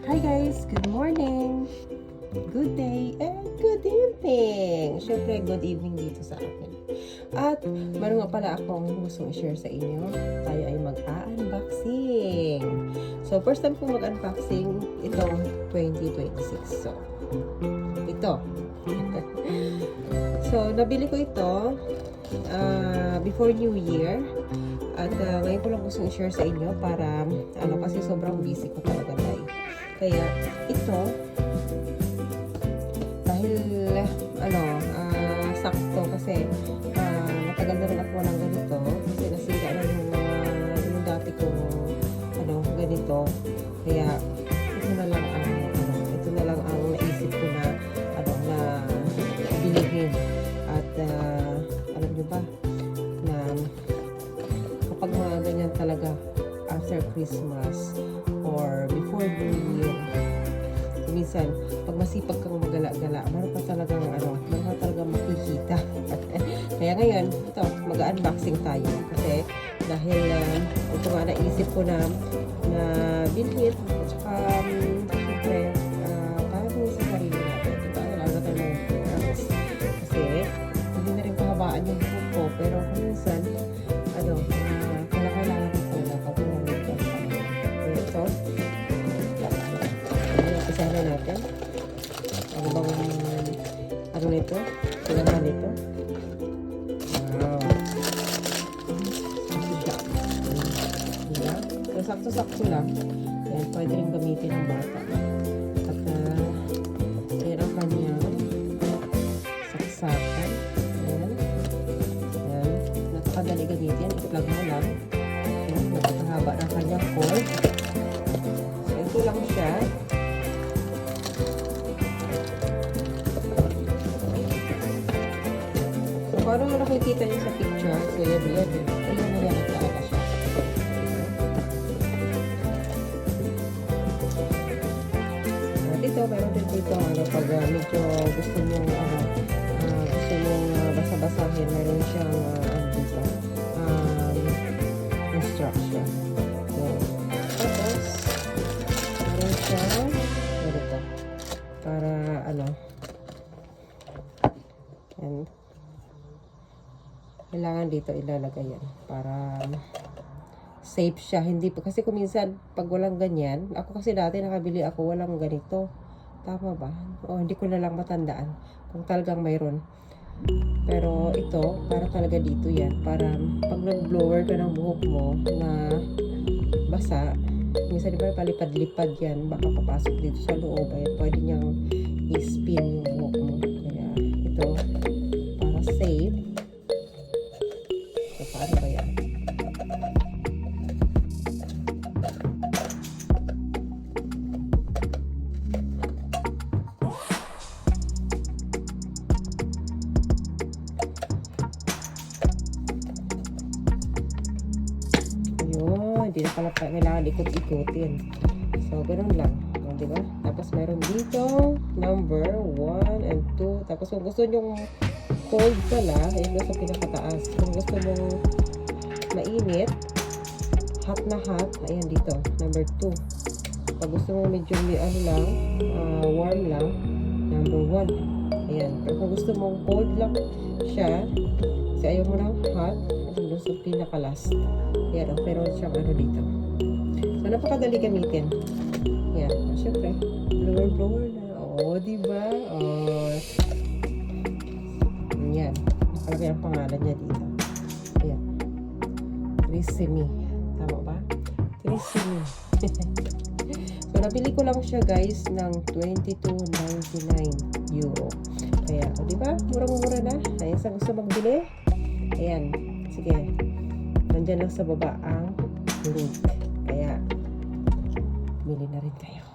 Hi guys! Good morning! Good day and good evening! Siyempre, good evening dito sa akin. At meron nga pala akong gusto i-share sa inyo. Tayo ay mag-unboxing. So, first time kong mag-unboxing itong 2026. So, ito. So, nabili ko ito before New Year. At ngayon ko lang gusto i-share sa inyo para, kasi sobrang busy ko talaga tayo. Kaya, ito, dahil, sakto kasi, matagal na rin ako ng ganito kasi nasira na yung dati kong, ganito. Kaya, ito na lang ang naisip ko na, na bilhin. At, alam nyo ba, na kapag mga ganyan talaga after Christmas or before New Year, minsan pag masipag kang magala-gala, meron ka talagang makikita. Kaya ngayon, ito, mag-unboxing tayo kasi dahil ito nga naisip ko na bilhin at saka syempre para din sa sarili natin, diba? Wala na tayo ng oras kasi hindi na rin pahabaan yung buhok ko, pero minsan kailangan talaga pag nalagyan tayo. Kaya ito, isa na natin. Ano nito? Kailangan nito. Wow. Diba? So, sakto-sakto lang. Ayan, pwede rin gamitin ng bata. At ayan ang kanyang saksakan. Ayan. Ayan. Napakadali gamitin. I-plug mo lang. Ayan. Napakahaba ng kanyang cord. So, ito lang siya. Parang nakikita niyo sa picture. So, yan. Ayun na yan. Talaga siya. At ito, meron din dito, pag medyo gusto mong, basa-basahin, meron siyang, instruction. So, tapos, meron siyang, ganito. Para, yan. Kailangan dito ilalagay yan para safe siya. Hindi pa kasi kung minsan pag walang ganyan, ako kasi dati nakabili ako walang ganito. Tama ba? O hindi ko na lang matandaan kung talagang mayroon. Pero ito, para talaga dito yan. Para pag nag-blower ka ng buhok mo na basa, minsan diba palipad-lipad yan, baka papasok dito sa loob. Ay pwede niyang i-spin yung buhok mo. Kaya ito, para safe. Paano ba yan? Ayun, hindi na pala kailangan ikot-ikutin. So, ganun lang. Diba? Tapos, meron dito number 1 and 2. Tapos, kung gusto nyong cold pala, ayun sa pinakataas. Kung gusto mong mainit, hot na hot, ayan dito, number 2. Pag gusto mong medyo warm lang, number 1. Ayan. Pero kung gusto mong cold lang siya, kasi ayaw mo ng hot, ayun sa pinaka-last. Ayan, pero siyang dito. So, napakadali gamitin. Ayan. Siyempre, blower na. Oo, diba? Yan. Nakalagay ang pangalan niya dito. Ayan. Tresemme. Tama ba? Tresemme. So, nabili ko lang siya guys ng €22.99. Kaya, diba? Murang-mura na. Ayan, sa gusto magbili. Ayan. Sige. Nandyan lang sa baba ang link. Kaya, bili na rin kayo.